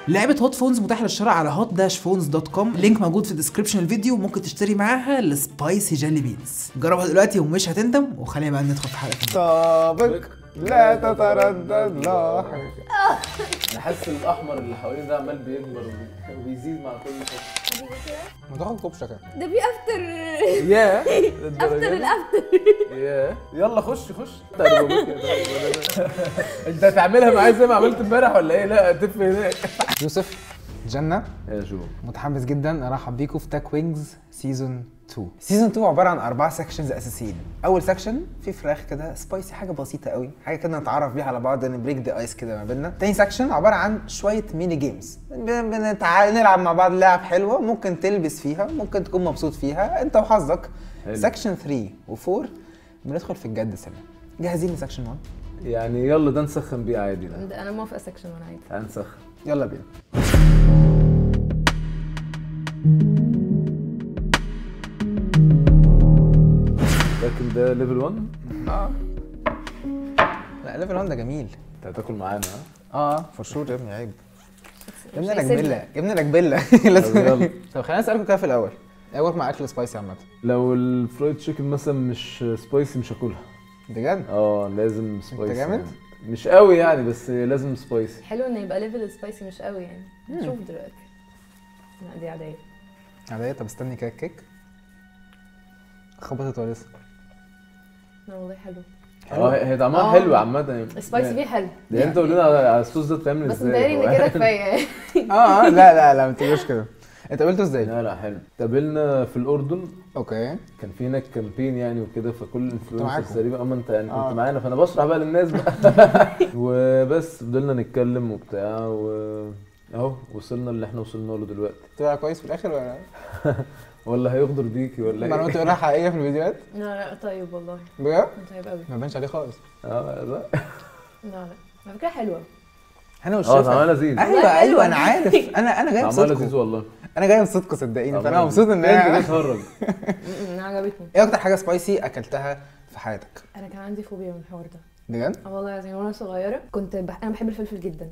لعبه هوت فونز متاحه للشراء على hot-phones.com، لينك موجود في ديسكربشن الفيديو، ممكن تشتري معاها السبايسي جيلي بينز. جربها دلوقتي ومش هتندم. وخلينا بقى ندخل في حلقه سابق لا تتردد لاحق. انا حاسس الاحمر اللي حوالين ده عمال بيكبر وبيزيد مع كل فتره. ما تاخد كوبشه كده. ده بيأفتر ياه افتر الافتر. ياه يلا خش انت هتعملها معايا زي ما عملت امبارح ولا ايه؟ لا تف هناك. يوسف جنة يا جو متحمس جدا ارحب بيكم في تاك وينجز سيزون 2. سيزون 2 عباره عن 4 سكشنز اساسيين. اول سكشن فيه فراخ كده سبايسي، حاجه بسيطه قوي، حاجه كده نتعرف بيها على بعض، نبريك ذا ايس كده ما بيننا. تاني سكشن عباره عن شويه ميني جيمز، نلعب مع بعض لعب حلوه، ممكن تلبس فيها، ممكن تكون مبسوط فيها انت وحظك. سكشن 3 و4 بندخل في الجد سنه. جاهزين لسكشن 1؟ يعني يلا ده نسخن بيه عادي. ده انا موافقه سكشن 1 عادي. تعال نسخن يلا بينا. لكن ده ليفل 1. لا ليفل 1 ده جميل. انت هتاكل معانا ها؟ فور شور يا ابني، عيب يا مش ابني. انا هيسيبنا. جبله يا ابني، انا جبله. يلا. طب خلينا اسالكم كده في الاول، ايه مع اكل سبايسي عامه؟ لو الفرايد تشيكن مثلا مش سبايسي مش هاكلها. بجد؟ لازم سبايسي. انت جامد؟ يعني. مش قوي يعني بس لازم سبايسي. حلو ان يبقى ليفل سبايسي مش قوي يعني. نشوف دلوقتي. لا دي عاديه عاديه. طب استني كده الكيك خبطت ولا لسه؟ لا والله حلو. هي طعمها حلو عامه يعني. سبايسي فيه حلو ده انت قول لنا على الصوص ده بتعمل بس ازاي. متهيألي ان كده كفايه. لا ما تقولوش كده. انت قلته ازاي؟ لا حلو. قابلنا في الاردن. اوكي. كان في هناك كامبين يعني وكده، فكل الانفلونسرز معاكم. تقريبا انت يعني كنت معانا، فانا بشرح بقى للناس بقى. وبس فضلنا نتكلم وبتاع اهو وصلنا اللي احنا وصلنا له دلوقتي. طلع كويس في الاخر ولا ولا هيغدر بيكي ولا ايه؟ معلومات تقولها حقيقيه في الفيديوهات؟ لا طيب والله بجد؟ طيب قوي. ما بانش عليه خالص. لا لا على فكره حلوه. انا والشيف طعمها لذيذ. ايوه انا عارف. انا جاي طعمها لذيذ بصدقكم. والله. انا جاي بصدقكم صدقيني، فانا مبسوط ان انت بتهرج. عجبتني. ايه اكتر حاجه سبايسي اكلتها في حياتك؟ انا كان عندي فوبيا من الحوار ده. بجد؟ والله العظيم وانا صغيره كنت انا بحب الفلفل جدا.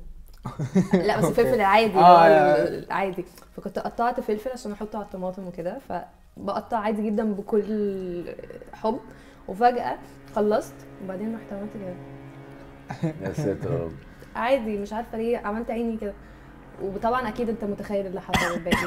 لا بس الفلفل العادي العادي. فكنت قطعت فلفل عشان احطه على الطماطم وكده، فبقطع عادي جدا بكل حب، وفجأة خلصت وبعدين رحت عملت كده. يا ساتر يا رب. عادي مش عارفه ليه عملت عيني كده. وطبعا اكيد انت متخيل اللي حصل الباقي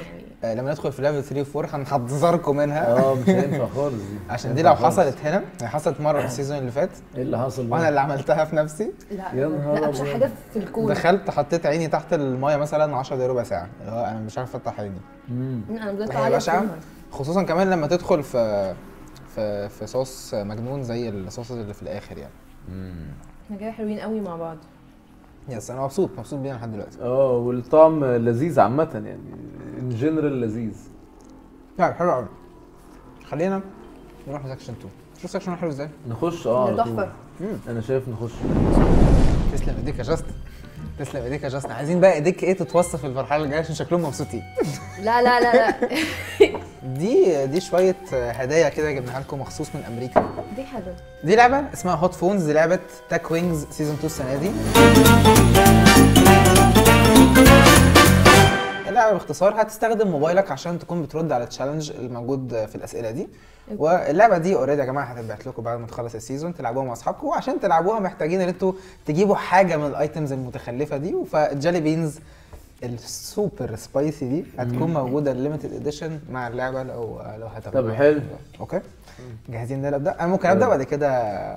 يعني. لما ندخل في ليفل 3 و4 هنحذركم منها. مش هينفع خالص دي. عشان دي لو حصلت هنا، هي حصلت مره في السيزون اللي فات. ايه اللي حصل؟ وانا اللي عملتها في نفسي. يا نهار لا ابشع حاجه في الكون. دخلت حطيت عيني تحت المايه مثلا 10 دقايق ربع ساعه، اللي هو انا مش عارف افتح عيني. انا بدات هي بشعه، خصوصا كمان لما تدخل في صوص مجنون زي الصوص اللي في الاخر يعني. احنا كده حلوين قوي مع بعض. يس انا مبسوط بيها لحد دلوقتي. والطعم لذيذ عامه يعني، ان جنرال لذيذ. طيب حلو قوي. خلينا نروح لسكشن 2. شوف سكشن حلو ازاي. نخش ده تحفه. انا شايف نخش. تسلم ايديك يا جاست. تسلم ايديك يا جاست. عايزين بقى ايديك ايه تتوصف الفرحه اللي جايه عشان شكلهم مبسوطين. لا دي شويه هدايا كده جبناها لكم مخصوص من امريكا. دي حلوه. دي لعبه اسمها هوت فونز، دي لعبه تاك وينجز سيزون 2 السنه دي. اللعبه باختصار هتستخدم موبايلك عشان تكون بترد على التشالنج الموجود في الاسئله دي. واللعبه دي اوريدي يا جماعه هتتبعت لكم بعد ما تخلص السيزون تلعبوها مع اصحابكم، وعشان تلعبوها محتاجين ان انتوا تجيبوا حاجه من الايتمز المتخلفه دي. فالجيلي بينز السوبر سبايسي دي هتكون موجوده الليميتد اديشن مع اللعبه لو هتاخدوها. طب حلو. اوكي جاهزين نبدا؟ انا ممكن ابدا بعد كده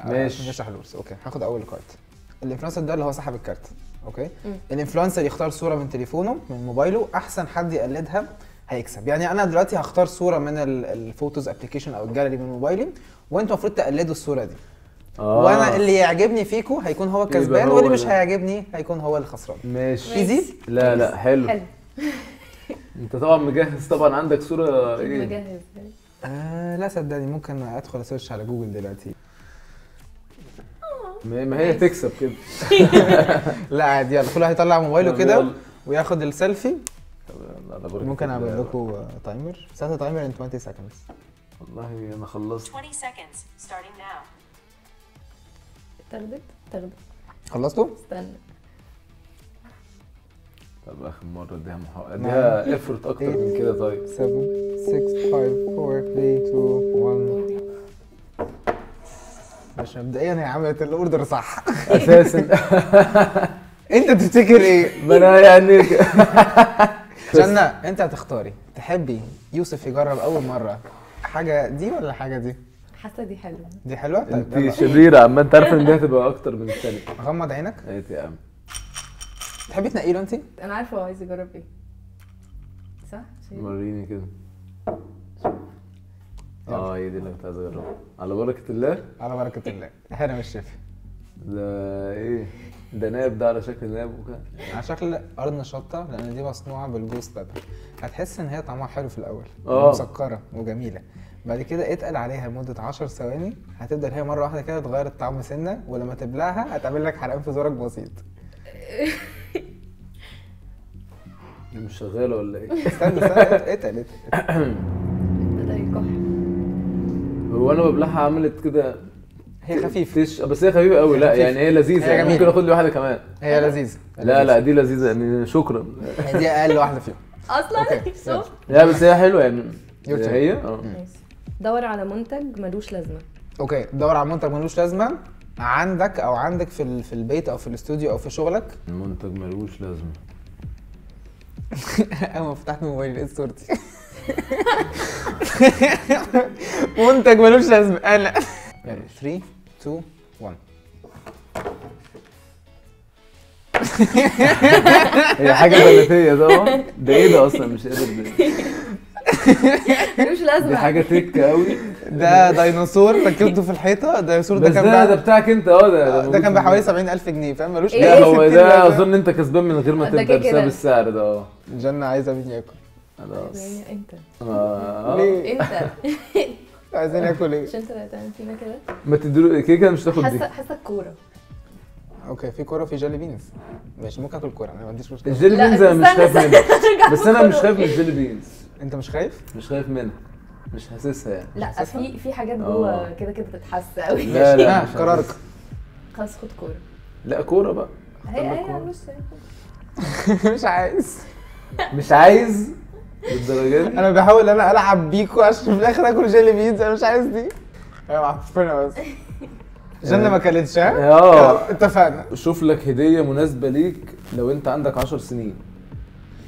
ماشي نشرح الورث. اوكي هاخد اول كارت. الانفلونسر ده اللي هو سحب الكارت. اوكي الانفلونسر يختار صوره من تليفونه من موبايله، احسن حد يقلدها هيكسب. يعني انا دلوقتي هختار صوره من الفوتوز ابلكيشن او الجاليري من موبايلي، وانتوا المفروض تقلدوا الصوره دي. وانا اللي يعجبني فيكم هيكون هو الكسبان، واللي مش هيعجبني هيكون هو الخسران. ماشي ايزي. لا حلو. انت طبعا مجهز، طبعا عندك صوره ايه؟ مجهز. لا صدقني ممكن ادخل اسيرش على جوجل دلوقتي. ما هي تكسب كده. لا عادي، يلا كل واحد يطلع موبايله كده وياخد السيلفي. ممكن اعمل لكم تايمر. ساعه تايمر in 20 seconds. والله انا خلصت. 20 seconds starting now. تاخدت خلصتوا؟ استنى. طب اخر مره اديها افورت اكتر من كده. طيب 7 6 5 4 3 2 1. مش مبدئيا هي عملت الاوردر صح اساسا. انت تفتكر ايه؟ ما انا يعني جنة انت هتختاري تحبي يوسف يجرب اول مره حاجه دي ولا حاجه دي؟ حاسه دي حلوه. دي حلوه. طيب انت يلا. شريره عم انت عارفه ان دي هتبقى اكتر من الثانيه. غمض عينك. ايه يا عم تحبي تنقي له انت؟ انا عارفه هو عايز يجرب ايه. صح؟ وريني كده. هي دي اللي كنت عايز اجربها. على بركه الله. على بركه الله. هنا مش شايف. ده ايه؟ ده ناب، ده على شكل ناب وكده. على شكل قرن شطه لان دي مصنوعه بالجوز بيبر. هتحس ان هي طعمها حلو في الاول. مسكره وجميله. بعد كده اتقل عليها لمده 10 ثواني هتبدا هي مره واحده كده تغير الطعم سنه، ولما تبلعها هتعمل لك حرقان في زورك بسيط. مش شغاله ولا ايه؟ استنى اتقل. بدأ يكح. هو انا ببلعها عملت كده. هي خفيفه بس هي خفيفه قوي. لا يعني هي لذيذه. هي يعني ممكن اخد لي واحده كمان. هي لذيذه. لا دي لذيذه يعني. شكرا. دي اقل واحده فيهم اصلا أوكي. شوف. لا بس هي حلوه يعني. يلا. هي ماشي. دور على منتج ملوش لازمه. اوكي دور على منتج ملوش لازمه عندك او عندك في البيت او في الاستوديو او في شغلك. المنتج ملوش لازمه. اول ما فتحت موبايلي لقيت صورتي. منتج ملوش لازمه انا. يلا 3 2 1. هي حاجه بلاتيه طبعا. ده ايه ده اصلا؟ مش قادر. ملوش لازمه. دي حاجه تك قوي. ده ديناصور ركبته في الحيطه. الديناصور ده بس كان ده بتاعك انت. ده كان بحوالي 70,000 جنيه فاهم. ملوش لا هو ده اظن انت كسبان من غير ما ده تبدا كده. بسبب السعر ده. جنة عايزه مين ياكل؟ خلاص. يعني انت ليه؟ انت عايزين ياكل ايه؟ مش انت اللي هتعمل فينا كده. ما تديله كده مش تاخد دي. حاسه الكوره. اوكي في كوره وفي جيلي بينز. ماشي ممكن اكل كوره انا ما عنديش مشكله. الجيلي لا، بينز انا مش استنى، خايف منها. بس انا مش خايف من الجيلي بينز. انت مش خايف؟ مش خايف منها. مش حاسسها يعني. لا في حاجات جوه كده تتحس قوي. لا مش قرارك. خلاص خد كوره. لا كوره بقى. هي بص مش عايز. مش عايز بالدرجه دي. انا بحاول انا العب بيكو عشان في الاخر اكل جيلي بينز. انا مش عايز دي. ايوه عارفينها بس. جنة ما كلتش ها؟ اتفقنا. شوف لك هديه مناسبه ليك لو انت عندك 10 سنين.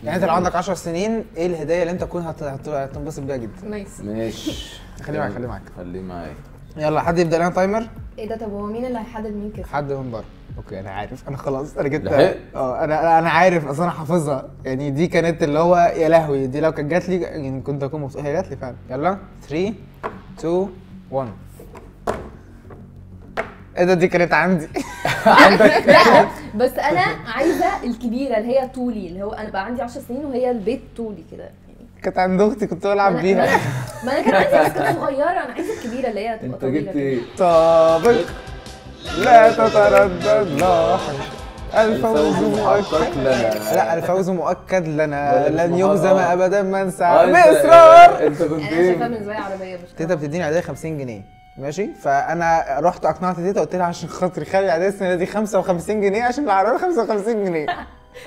يعني انت لو عندك 10 سنين ايه الهديه اللي انت تكون هتنبسط بيها جدا؟ ماشي. خليه معاك. خليه معايا. يلا حد يبدا لنا تايمر. ايه ده؟ طب هو مين اللي هيحدد مين كده؟ حد من بره. اوكي انا عارف. انا خلاص انا جبت. لحقت؟ انا عارف اصل انا حافظها. يعني دي كانت اللي هو يا لهوي. دي لو كانت جات لي يعني كنت اكون مبسوط. هي جات لي فعلا. يلا 3 2 1. ايه ده؟ دي كانت عندي. لا بس انا عايزه الكبيره اللي هي طولي، اللي هو انا بقى عندي 10 سنين وهي البيت طولي كده. كانت عند اختي كنت بلعب بيها. ما انا كانت عندي بس كانت صغيره. انا عايزه الكبيره اللي هي تبقى انت طويله جبت ايه؟ سابق لا تتردد لاحق الفوز مؤكد لنا. لا الفوز مؤكد لنا لن يهزم ابدا من سعى باصرار. انت كنت انا شايفاها ايه؟ بالنسبه لي عربيه مش تيتا بتديني عاديه 50 جنيه ماشي. فانا رحت اقنعت تيتا قلت لها عشان خاطري خلي عاديه السنه دي 55 جنيه عشان العربيه 55 جنيه.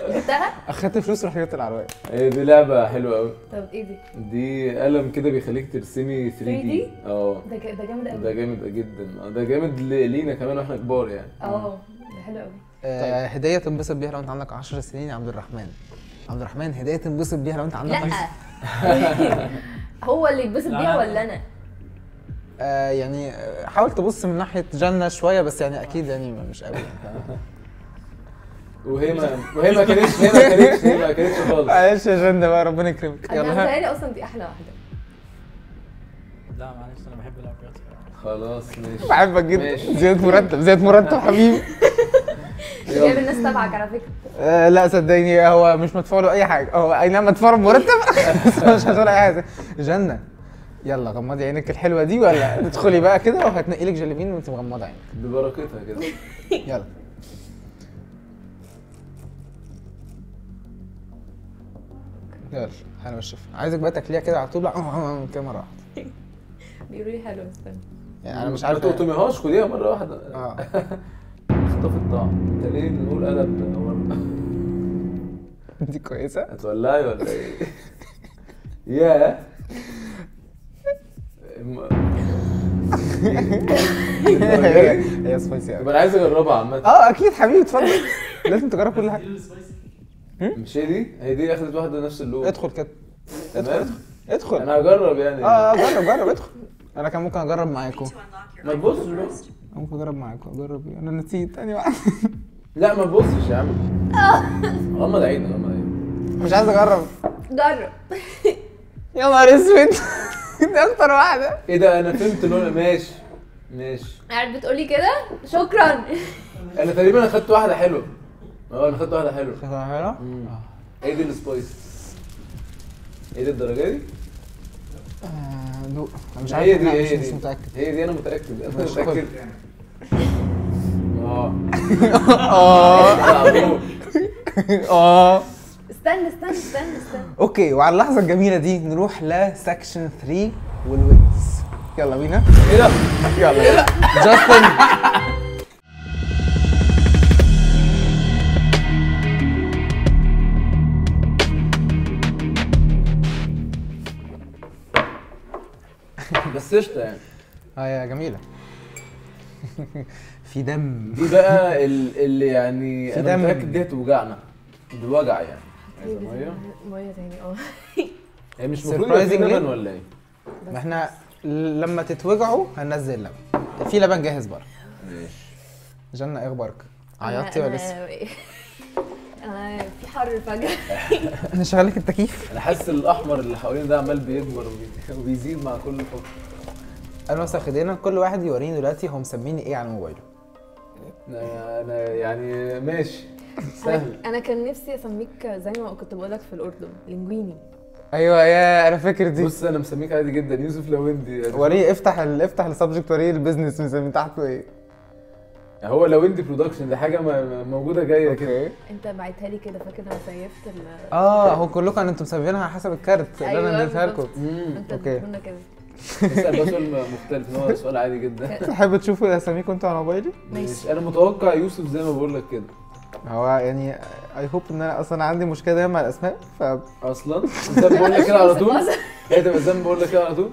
جبتها؟ اخدت فلوس ورحت جبت العربيه. هي دي لعبه حلوه قوي. طب ايه دي؟ دي قلم كده بيخليك ترسمي 3D. ده جامد قوي. ده جامد جدا. ده جامد لينا كمان واحنا كبار يعني. ده حلو قوي. هديه تنبسط بيها لو انت عندك 10 سنين يا عبد الرحمن. عبد الرحمن هديه تنبسط بيها لو انت عندك لا هو اللي يتبسط بيها ولا انا؟ يعني حاول تبص من ناحيه جنة شويه بس يعني اكيد يعني مش قوي. وهي ما كانتش خالص. معلش يا جنة بقى ربنا يكرمك. انا متهيألي اصلا دي احلى واحده. لا معلش انا بحب العربيات. خلاص ماشي. بحبك جدا. زيادة مرتب حبيبي. جايب الناس تبعك على فكره. لا صدقني هو مش مدفوع له اي حاجه. هو اي نعم مدفوع له مرتب بس مش هتقول اي حاجه. جنة يلا غمضي عينك الحلوه دي ولا تدخلي بقى كده وهتنقي لك جليبين وانت مغمضه عينك. ببركتها كده. يلا يلا انا والشفا. عايزك بقى تاكليها كده على طول كده مره واحده. بيقولوا لي حلو استنى. يعني انا مش ما عارف. تقطميهاش خديها مره واحده. اه اخطف الطعم. انت ليه نقول قلم دي كويسه. هتولعي ولا ايه؟ ياه هي سبايسي قوي. طب انا عايز اجربها عامه. اكيد حبيبي اتفضل. لازم تجرب كل حاجه. مش هي دي اخدت واحده نفس اللون. ادخل كده. تمام. ادخل. انا هجرب يعني. جرب ادخل. انا كان ممكن اجرب معاكم. To unlock your ما تبصش بقى. ممكن اجرب معاكم. اجرب ايه؟ انا نسيت تاني واحد. لا ما تبصش يا عم. غمض عينك غمض عينك. مش عايز اجرب. جرب. يا نهار اسود. دي اكتر واحده. ايه ده انا فهمت لون. ماشي قاعد بتقولي كده شكرا. انا تقريبا اخدت واحده حلوه. انا اخدت واحده حلوه. شكلها حلو. ايه دي السبايس؟ ايه دي الدرجه دي؟ دوق. انا مش عارف. هي دي مش متاكد. هي دي انا متاكد ماشي، متاكد. استنى اوكي، وعلى اللحظه الجميله دي نروح لسكشن 3 والوينز. يلا بينا. ايه ده؟ يلا جاستن. بس قشطه يعني. يا جميله. في دم. دي بقى اللي يعني في انا دم. متاكد دي هتوجعنا بوجع يعني. عايزه ميه تاني هي مش المفروض يبقى في Surprisingly. لبن ولا ايه؟ ما احنا لما تتوجعوا هننزل لبن. في لبن جاهز بره. ماشي. جنة ايه اخبارك؟ عيطتي ولا لسه؟ انا في حر فجأة. انا شغال لك التكييف. انا حاسس الاحمر اللي حوالينا ده عمال بيكبر وبيزيد مع كل فتره. انا وسخ ايدينا. كل واحد يوريني دلوقتي هو مسميني ايه على موبايله. انا يعني ماشي سهل. انا كان نفسي اسميك زي ما كنت بقولك في الاردن لينجويني. ايوه يا انا فاكر دي. بص انا مسميك عادي جدا يوسف لويندي يعني. وريه افتح السبجكت، وريه البيزنس مسمي تحته ايه. هو لويندي برودكشن دي حاجه موجوده جايه كده. اوكي. انت بعتها لي كده، فاكر انا سيفت هو كلكم انتوا مسمينها على حسب الكارت اللي انا أيوة اديتها لكم. انت أوكي. اديتنا كده. اسال بقى سؤال مختلف. هو سؤال عادي جدا. تحبوا تشوفوا اساميكم انتوا على موبايلي؟ ماشي. انا متوقع يوسف زي ما بقول لك كده. هو يعني اي هوب ان انا اصلا عندي مشكله دايما مع الاسماء اصلا زي ما بقول لك كده على طول. هي تبقى زي ما بقول لك كده على طول.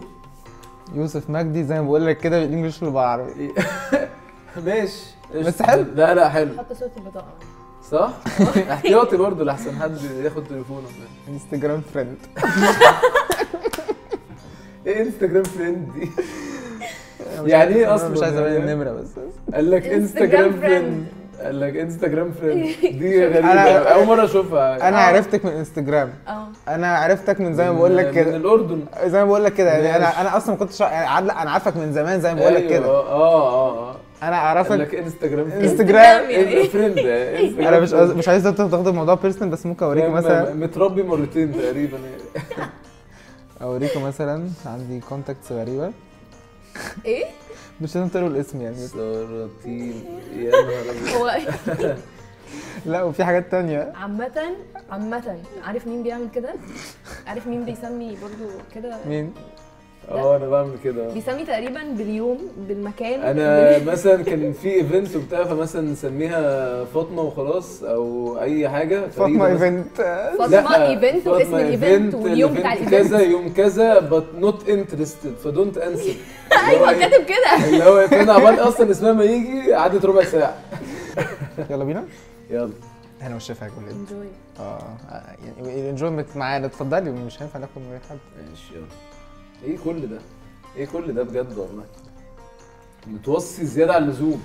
يوسف مجدي زي ما بقول لك كده بالانجلش وبالعربي. ماشي بس حلو. لا حلو حط صوت البطاقة. صح. احتياطي برضه لحسن حد ياخد تليفونه. انستجرام فريند. ايه انستجرام فريند دي؟ يعني ايه اصلا؟ مش عايز ابين النمره بس. قال لك انستجرام Instagram فريند. قال لك انستجرام فريند. دي غريبه أنا- اول مره اشوفها. انا عرفتك من انستجرام. انا عرفتك من زي ما بقول لك من كده. الاردن. زي ما بقول لك كده يعني ماشي. انا اصلا ما كنتش يعني انا عارفك من زمان زي ما بقول لك أيوة، كده. انا قال اعرفك لك انستجرام انستجرام. فريند. انا مش عايز تاخد الموضوع بيرسونال، بس ممكن اوريكم مثلا. متربي مرتين تقريبا. اوريكم مثلا عندي كونتاكتس غريبه. ايه؟ مش لازم تقولوا الاسم يعني. سلاطين يا نهار ابيض. هو لا وفي حاجات تانية. عامة عارف مين بيعمل كده؟ عارف مين بيسمي برضو كده؟ مين؟ انا بعمل كده. بيسمي تقريبا باليوم بالمكان. انا مثلا كان في ايفنتس وبتاع فمثلا نسميها فاطمه وخلاص او اي حاجه. فاطمه ايفنت. فاطمه ايفنت واسم الايفنت واليوم بتاع الايفنت كذا يوم كذا but not interested فدونت انسر. ايوه كاتب كده. اللي هو كنا عبال اصلا اسمها ما يجي عدت ربع ساعه. يلا بينا. يلا انا والشفا هاكل ايه؟ انجوي. يعني الانجويمنت معانا. اتفضلي مش هينفع ناكل من غير حد. ماشي يلا. ايه كل ده؟ ايه كل ده بجد والله؟ متوصي زياده عن اللزوم.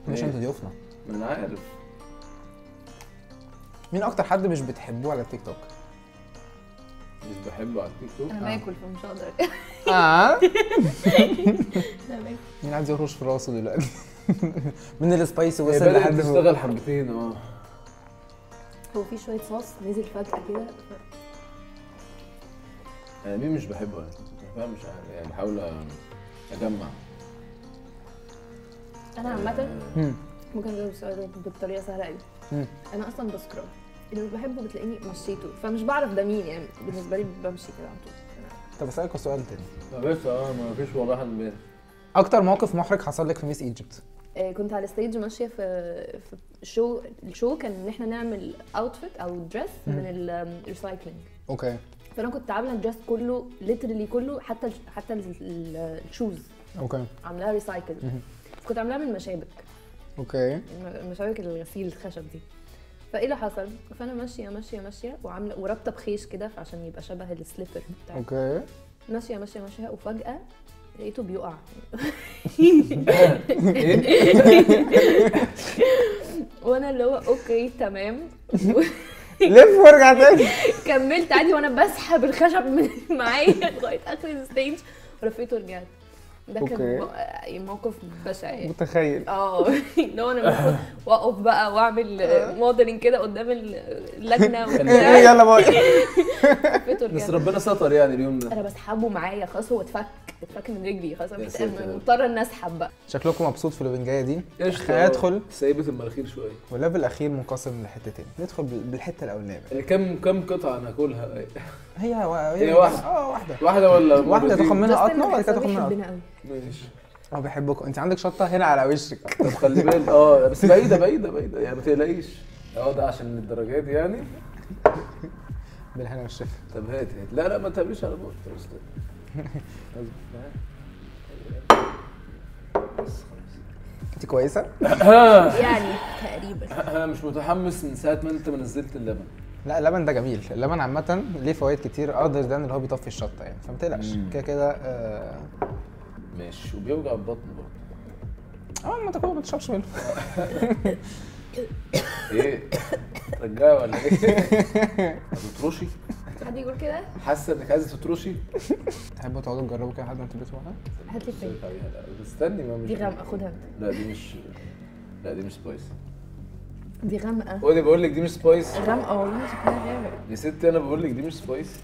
مش انتوا ضيوفنا. ما انا عارف. مين اكتر حد مش بتحبوه على التيك توك؟ مش بحبه على التيك توك. انا باكل فمش هقدر. لا باكل. مين عايز يهرش في راسه دلوقتي؟ من السبايسي هي وصل بدأت لحد فوق. تشتغل حبتين هو في شويه صوص نزل فجاه كده. مين مش بحبه يعني؟ مش عارف يعني بحاول اجمع. انا عامه ممكن اجاوب السؤال ده بطريقه سهله قوي. انا اصلا بسكراب اللي مش بحبه بتلاقيني مشيته، فمش بعرف ده مين يعني. بالنسبه لي بمشي كده على طول. طب اسالكوا سؤال تاني. بس ما فيش والله حد امبارح. اكتر موقف محرج حصل لك في ميس ايجيبت؟ كنت على ستيج ماشيه في الشو كان ان احنا نعمل اوتفيت او دريس من الريسايكلينج. اوكي. فانا كنت عامله الدريس كله ليترلي كله حتى الشوز اوكي عاملاها ريسايكل. كنت عاملاها من مشابك. اوكي. مشابك الغسيل الخشب دي. فايه اللي حصل؟ فانا ماشيه وعامله ورابطه بخيش كده عشان يبقى شبه السليبر بتاعي. اوكي. ماشيه وفجاه لقيته بيقع. وانا اللي هو اوكي تمام. لف وارجع تاني. كملت عادي وانا بسحب الخشب معايا لغايه اخر الستيج ورفيته ورجعت. ده كان موقف بشع يعني. متخيل. لو انا المفروض واقف بقى واعمل موديلنج كده قدام اللجنه يلا باي. بس ربنا ستر يعني اليوم ده. انا بسحبه معايا خلاص، هو اتفك من رجلي خلاص، مضطره ان اسحب بقى. شكلكم مبسوط في اللوبنجايه دي. هندخل سايبه المناخير شويه، والليفل الاخير منقسم لحتتين. ندخل بالحته الاولانيه اللي كم قطعه هناكلها؟ هي واحده واحده تاخد منها قطمه وبعد كده تاخد منها قطمه. ماشي. بحبكم. انت عندك شطه هنا على وشك. طب خلي بالك بس بعيده يعني ما تقلقيش. ده عشان الدرجات دي يعني. بالهنا والشفا. طب هات. لا ما تعمليش على بوق. انت كويسه؟ يعني تقريبا. انا مش متحمس من ساعه ما انت نزلت اللبن. لا اللبن ده جميل. اللبن عامه ليه فوائد كتير اقدر ده اللي هو بيطفي الشطه يعني، فما تقلقش كده. ماشي. وبيوجع البطن برضه. ما تاكل ما تشربش منه. ايه رجعي ولا ايه؟ هتطرشي؟ حد يقول كده؟ حاسه انك عايزه تطرشي؟ تحبوا تقعدوا تجربوا كده لحد ما تلبسوا معاها؟ هات لي فين؟ استني ما مش دي غامقه. خدها لا دي مش سبايس. دي غامقه. بقول لك دي مش سبايس. غامقه والله شكلها غامق يا ستي. انا بقول لك دي مش سبايس.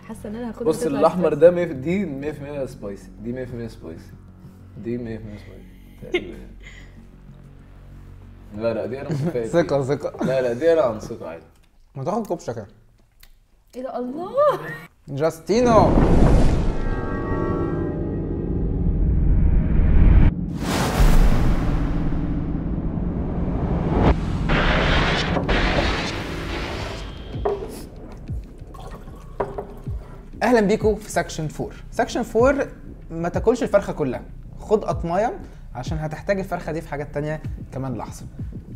حاسه ان انا هاخدها. بص الاحمر ده دي 100% سبايس. دي 100% سبايس. دي 100% سبايس. لا دي انا متفائل. ثقه. لا دي انا عن ثقه عادي. ما تاخد كوبشه كده. ايه ده؟ الله. جاستينو. اهلا بيكم في سكشن 4. سكشن 4 ما تاكلش الفرخه كلها، خد قطمايه عشان هتحتاج الفرخه دي في حاجات تانية كمان لحظه.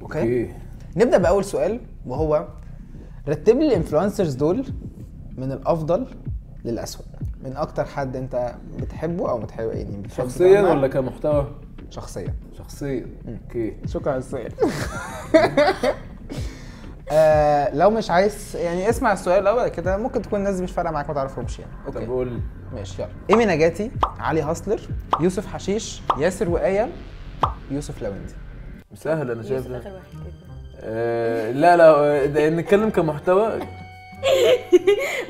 اوكي. نبدا باول سؤال وهو رتب لي الانفلونسرز دول من الافضل للاسوأ، من اكتر حد انت بتحبه او بتحبه يعني شخصيا ولا كمحتوى؟ شخصيا. اوكي. شكرا على السؤال. لو مش عايز يعني اسمع السؤال الاول كده، ممكن تكون الناس دي مش فارقه معاك ما تعرفهمش يعني. اوكي. طب قول لي. ماشي يلا. ايمي نجاتي، علي هاسلر، يوسف حشيش، ياسر وآية، يوسف لويندي. سهل انا شايف. اخر واحد كده. لا ده نتكلم كمحتوى.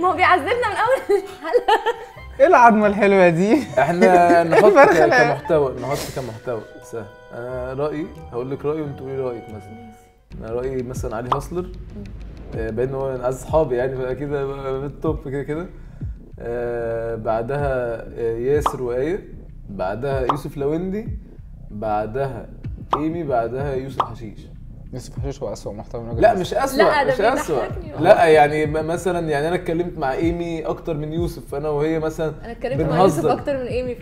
ما هو بيعذبنا من اول الحلقه. ايه العظمه الحلوه دي؟ احنا نحط كمحتوى سهل. رايي هقول لك رايي وانت قولي رايك. مثلا انا رايي مثلا علي هاسلر، بان هو اعز اصحابي يعني، فاكيد بالتوب كده. بعدها ياسر وآية، بعدها يوسف لويندي، بعدها ايمي، بعدها يوسف حشيش. يوسف حشيش هو اسوأ محتوى من وجهة لا نظري. مش اسوأ. لا يعني مثلا يعني انا اتكلمت مع ايمي اكتر من يوسف، انا وهي مثلا انا اتكلمت مع يوسف اكتر من ايمي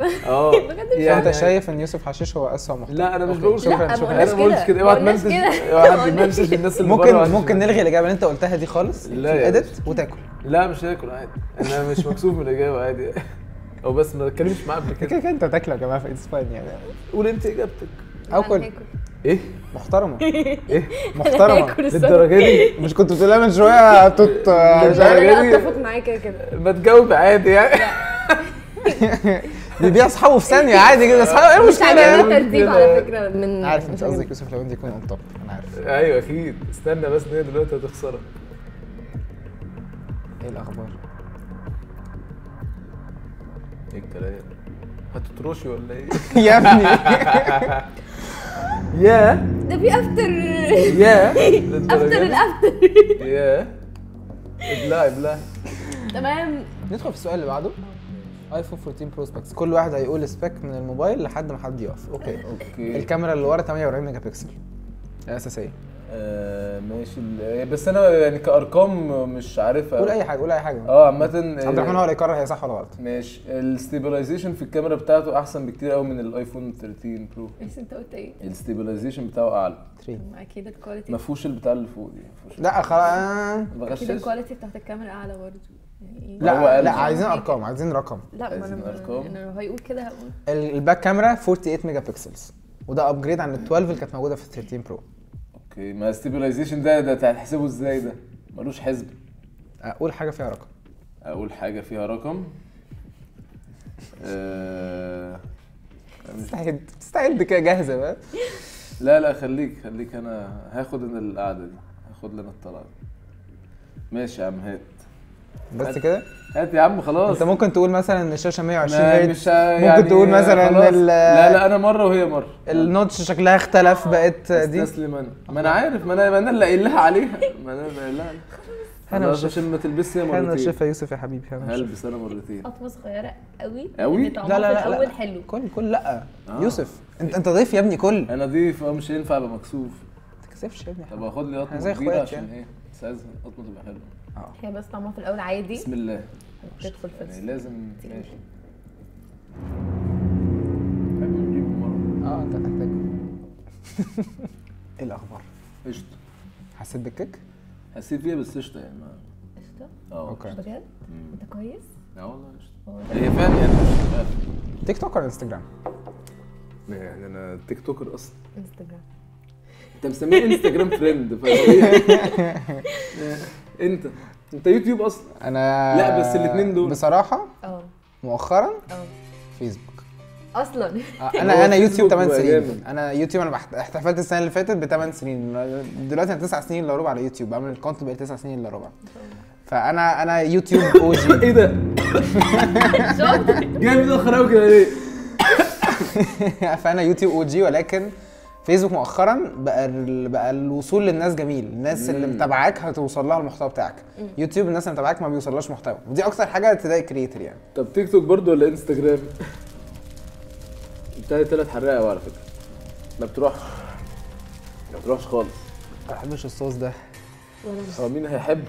يعني انت شايف ان يوسف حشيش هو اسوأ محتوى؟ لا انا مش بقول كده. انا ما قلتش كده. اوعى تمنتج الناس اللي ممكن نلغي الاجابه اللي انت قلتها دي خالص في الاديت وتاكل. لا مش هاكل عادي. انا مش مكسوف من الاجابه عادي. او بس ما اتكلمش معاه قبل كده. انت تاكله يا جماعه في اسبانيا يعني. قول انت اجابتك. اكل. ايه محترمه. ايه محترمه للدرجه دي؟ مش كنت بتقولها من شويه توت؟ انا اتفق معاك كده. ما تجاوب عادي يعني. بيبيع اصحابه في ثانيه عادي كده. اصحابه ايه المشكله؟ مش عاجبني الترتيب على فكره. من عارف انت قصدك يوسف لويندي يكون اون توب. انا عارف. ايوه اكيد. استنى بس هي دلوقتي هتخسرك. ايه الاخبار؟ ايه الكلام؟ هتطرشي ولا ايه؟ يا ابني يا ده في افتر. يا افتر الافتر. يا ابلع. تمام. ندخل في السؤال اللي بعده. ايفون 14 برو سبيكس، كل واحد هيقول سبيك من الموبايل لحد ما حد يقف. اوكي الكاميرا اللي ورا 48 ميجا بكسل اساسيه. ماشي بس انا يعني كارقام مش عارفها. قول اي حاجه قول اي حاجه. عامه عبد الرحمن هو اللي يقرر هي صح ولا غلط. ماشي. الستيبلايزيشن في الكاميرا بتاعته احسن بكتير قوي من الايفون 13 برو. ايش انت قلت ايه؟ الستيبلايزيشن بتاعه اعلى. اكيد الكواليتي ما فيهوش البتاع اللي فوق دي. لا خلاص اكيد بغشش. الكواليتي بتاعت الكاميرا اعلى برضه يعني. لا لا عايزين ارقام، عايزين رقم. لا ما عايزين أرقام. انا لو هيقول كده هقول الباك كاميرا 48 ميجا بكسلز، وده ابجريد عن ال 12 اللي كانت موجوده في ال 13 برو. اوكي ما الستيبلايزيشن ده هتحسبه ازاي؟ ده ملوش حسب. اقول حاجه فيها رقم. اقول حاجه فيها رقم. تستعد كده جاهزه بقى. لا خليك انا هاخد انا القعده دي، هاخد لنا الطلعه دي. ماشي يا عم هات بس كده. هات يا عم خلاص. انت ممكن تقول مثلا ان الشاشه 120 مش هرتز، يعني ممكن تقول مثلا لا انا مره وهي مره. النوتش شكلها اختلف بقت دي. استسلم انا. ما انا عارف، ما انا اللي قايل لها عليها. ما انا اللي قايل لها. انا خلاص عشان ما تلبسش هي مرتين. انا شايفها يوسف يا حبيبي. انا هلبس انا مرتين. خطوه صغيره قوي قوي؟ لا الاول حلو. كل لا يوسف انت ضيف يا ابني. كل انا ضيف مش هينفع ابقى مكسوف. ما تكسفش يا ابني. طب اخد لي قطمه زي كبيره اخواتي عشان يعني. ايه؟ بس عايز قطمه تبقى حلوه. هي بس طعمها في الاول عادي. بسم الله. تدخل في يعني لازم ماشي. حلو نجيبه مره. انت هتحتاج. ايه الاخبار؟ قشطه. حسيت بالكيك؟ حسيت فيها بس قشطه يعني. قشطه. اوكي. بجد؟ انت كويس؟ لا والله قشطه. هي فعلا يعني مش تيك توك ولا انستجرام؟ يعني انا تيك توكر اصلا. انستجرام. انت مسميه انستجرام فريند فطبيعي. انت يوتيوب اصلا. انا لا بس الاثنين دول بصراحه مؤخرا فيسبوك اصلا. انا يوتيوب 8 بقى سنين. جامد. انا يوتيوب انا احتفلت السنه اللي فاتت ب 8 سنين. دلوقتي انا 9 سنين الا ربع على يوتيوب، بعمل الكونت بقى 9 سنين الا ربع. فانا يوتيوب او جي. ايه ده؟ جاي متاخر قوي كده ليه؟ فانا يوتيوب او جي، ولكن فيسبوك مؤخرا بقى الوصول للناس جميل. الناس اللي متابعاك هتوصل لها المحتوى بتاعك. يوتيوب الناس اللي متابعاك ما بيوصلهاش محتوى، ودي اكتر حاجه تضايق كريتور يعني. طب تيك توك برضو ولا انستجرام؟ بتاعي 3 حراقه على فكره. ما بتروحش خالص. ما بحبش الصوص ده. هو مين هيحب؟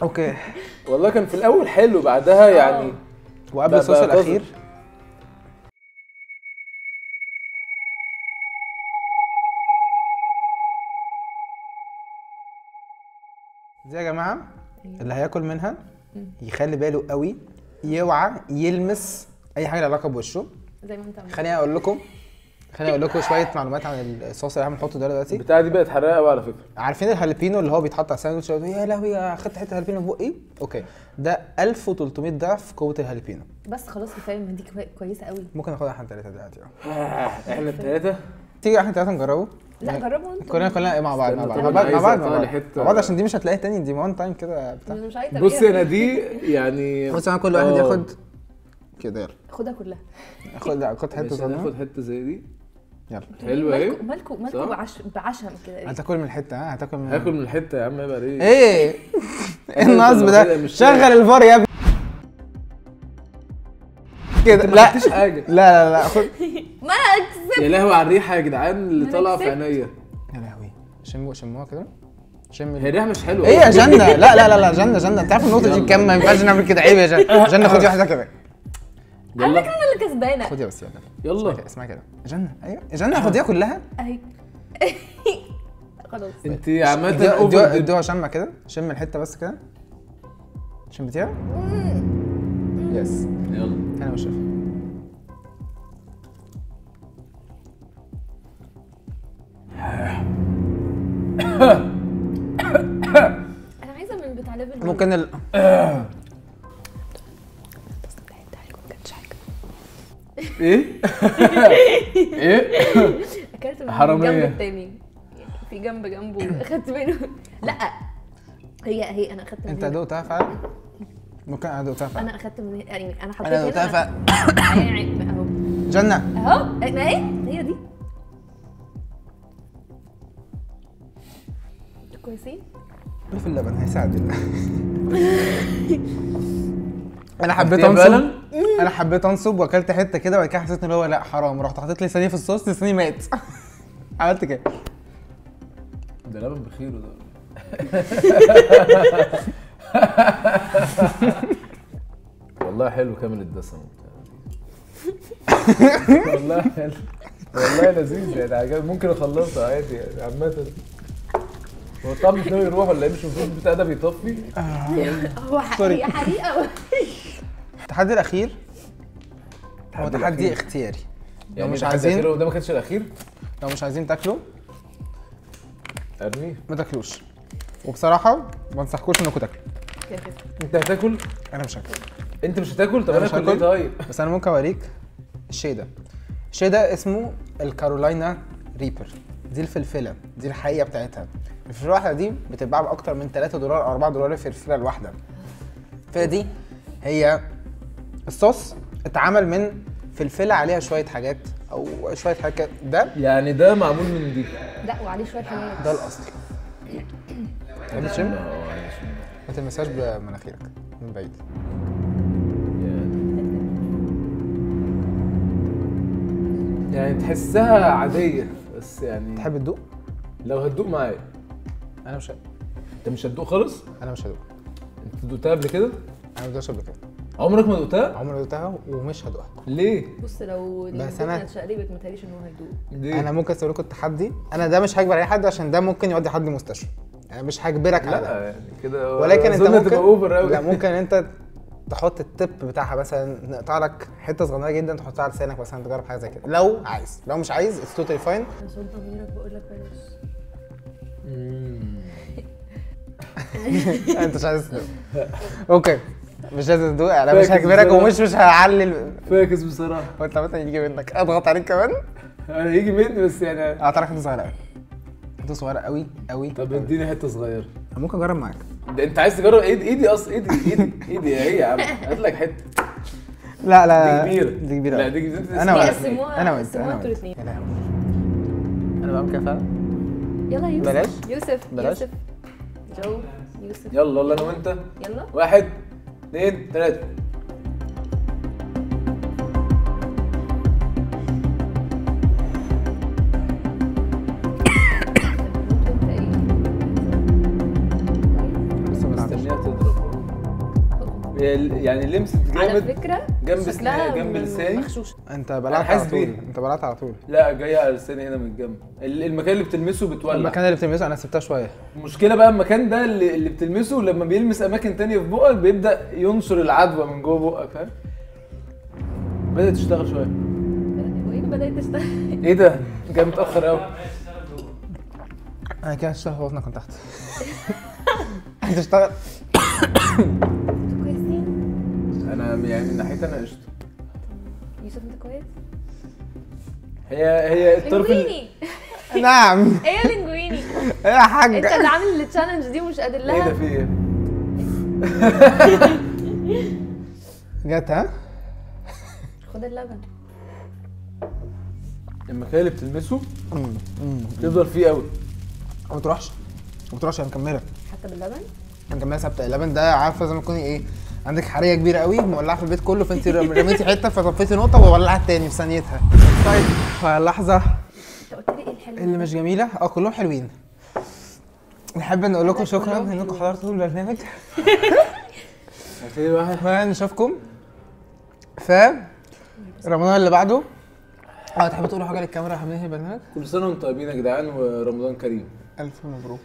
اوكي. والله كان في الاول حلو، بعدها يعني وقبل الصوص الاخير دي يا جماعه اللي هياكل منها يخلي باله قوي، يوعى يلمس اي حاجه لها علاقه بوشه. زي ما انت عملت. خليني اقول لكم شويه معلومات عن الصوص اللي هنحطه ده دلوقتي. البتاعه دي بقت حراقه قوي على فكره. عارفين الهالبينو اللي هو بيتحط على الساندوتش؟ يا لهوي اخدت حته هالبينو في بقي. اوكي ده 1300 ضعف قوه الهالبينو. بس خلاص كفايه من دي كويسه قوي. ممكن ناخدها احنا 3 دلوقتي. احنا الثلاثه تيجي احنا 3 نجربه. لا جربوا انتوا. كلنا مع بعض حتة. بعض عشان دي مش هتلاقيها تاني، دي وان تايم كده بتاع. مش عايزه. بصي انا دي يعني بص انا كل واحد ياخد كده. يلا خدها كلها. خد حته صغيره. ناخد حته زي دي. يلا حلوه اهي. مالكوا بعشم كده. هتاكل من الحته. هتاكل من هاكل من الحته يا عم. عيب عليك. ايه النصب ده؟ شغل الفار يا ابني كده. لا حاجه. لا خد. ما اكسب. يا لهوي على الريحه يا جدعان اللي طالعه في عينيا. يا لهوي شموها كده. هي الريحه مش حلوه. ايه يا جنة؟ لا جنة انت عارف النقطه دي بكام؟ ما ينفعش نعمل كده. عيب يا جنة. خدي واحده كده. على فكره انا اللي كسبانه. خديها بس يلا اسمعي كده جنة. ايوه يا جنة خديها كلها اهي. خلاص انت عملتي ادوها شمه كده. شم الحته بس كده. شمتيها؟ يس. يلا انا مش شايف. انا عايزه من بتاع ليفل. ممكن ايه؟ ايه؟ اكلت من حرامية. الجنب التاني. في جنبه اخدت منه. لا هي انا اخدت من انت هنا. دقتها فعلا؟ ممكن انا دقتها فعلا. انا اخدت من يعني انا حطيت انا دقتها فعلا. اهو جنة اهو. ما ايه هي دي كويسين. في اللبن هيساعد. انا حبيت فعلا؟ انا حبيت انصب واكلت حته كده وبعد كده حسيت ان هو لا حرام، رحت حطيت لساني في الصوص، لساني مات. عملت كده. ده لبن بخيره ده. والله حلو كامل الدسم. والله حلو، والله لذيذ يعني، عجبني. ممكن اخلصها عادي يعني عامة. هو الطعم مش ناوي يروح ولا ايه؟ مش المفروض البتاع ده بيطفي؟ هو حقيقة. التحدي الاخير هو تحدي اختياري. لو يعني مش عايزين، ده ما كانش الاخير. لو مش عايزين تاكلوا ارميه، ما تاكلوش. وبصراحه ما انصحكوش انكم تاكلوا. انت هتاكل؟ انا مش هاكل. انت مش هتاكل؟ طب أنا انا مش اكل ليه هاكل. طيب؟ بس انا ممكن اوريك الشيء ده. الشيء ده اسمه الكارولاينا ريبر. دي الفلفله، دي الحقيقه بتاعتها. الفلفله الواحده دي بتتباع باكتر من $3 او $4 في الفلفله الواحده. الفلفله دي هي الصوص اتعمل من فلفله عليها شويه حاجات او شويه حاجات. ده يعني ده معمول من دي؟ لا وعليه شويه حاجات. ده الاصل. تحب تشم؟ ما تلمسهاش بمناخيرك من بعيد. يعني تحسها عادية بس يعني. تحب تدوق؟ لو هتدوق معايا. انا مش هدوق. انت مش هتدوق خالص؟ انا مش هدوق. انت دوقتها قبل كده؟ انا ما دوقتش قبل كده. عمرك ما دوقتها؟ عمري ما دوقتها ومش هدوقها. ليه؟ بص لو بس الدنيا أنا- اتشقلبت ما تهيأليش ان هو هيدوق. ليه؟ انا ممكن اسوي لكم التحدي. انا ده مش هجبر اي حد عشان ده ممكن يودي حد مستشفى. يعني مش هجبرك على ده. لا يعني كده. ولكن انت أظن ممكن تبقى اوفر قوي. لا ممكن انت تحط التب بتاعها مثلا، نقطع لك حته صغيره جدا تحطها على لسانك مثلا، تجرب حاجه زي كده لو عايز. لو مش عايز اتس توتالي فاين. انا صوت ضميرك بقول لك بلاش. انت مش عايز تدوق. اوكي مش لازم تدوق. انا مش فاكس هجبرك بصراحة. ومش هعلل. فاكس بصراحة. وانت مثلا يجي منك اضغط عليك كمان. انا هيجي مني بس يعني. اعطيك حته صغيره قوي. حته صغيره قوي قوي. طب اديني حتة صغيرة. ممكن اجرب معاك. ده انت عايز تجرب؟ ايدي اصلا، ايدي هي يا عم. هات لك حتة. لا لا دي كبيرة. دي كبيره لا أوي. دي كبيرة. انا وانت يقسموها- انا وانت يقسموها انا انتوا وانت الاتنين. يا لهوي. انا بعمل كده فعلا. يلا يوسف. بلاش. يوسف. بلاش. يوسف. جو. يوسف. يلا انا وانت. يلا. 1 2 3. لسه ما بلعبش. مستنيها تضرب. يعني لمست على جامد فكره جنب شكلها جنب لساني. مغشوشه. انت بلعت حاسس على طول. بيها. انت بلعت على طول. لا جايه على لساني هنا من الجنب. المكان اللي بتلمسه بتولع. المكان اللي بتلمسه انا سبتها شويه. المشكله بقى المكان ده اللي بتلمسه لما بيلمس اماكن تانية في بقك بيبدا ينشر العدوى من جوه بقك، فاهم؟ بدات تشتغل شويه. وايه بدات تشتغل؟ ايه ده؟ جاي متاخر قوي. انا كده هشتغل في بطنك من تحت. هتشتغل. كويسين. انا يعني من ناحيتي انا قشطه. يوسف انت كويس؟ هي الطرف لينجويني. نعم. ايه يا لينجويني؟ يا انت حاج. اللي عامل التشالنج دي ومش قادر ايه لها. ده في ايه؟ جت ها؟ خد اللبن. المكان اللي بتلمسه تفضل فيه قوي. ما تروحش. ما تروحش. انا مكمله. حتى باللبن؟ انا مكمله ثابته. اللبن ده عارفه زي ما تكوني ايه، عندك حريه كبيره قوي مولعه في البيت كله، فانت رميتي حته فطفيتي نقطه وولعت تاني في ثانيتها. طيب فاللحظه انت قلت لي ايه الحلو اللي مش جميله كلهم حلوين. نحب نقول لكم شكرا كلهم انكم حلوين. حضرتوا البرنامج. هتلاقي واحد. ونشوفكم في رمضان اللي بعده. تحبوا تقولوا حاجه للكاميرا يا حبايبي البرنامج؟ كل سنه وانتم طيبين يا جدعان ورمضان كريم. الف مبروك.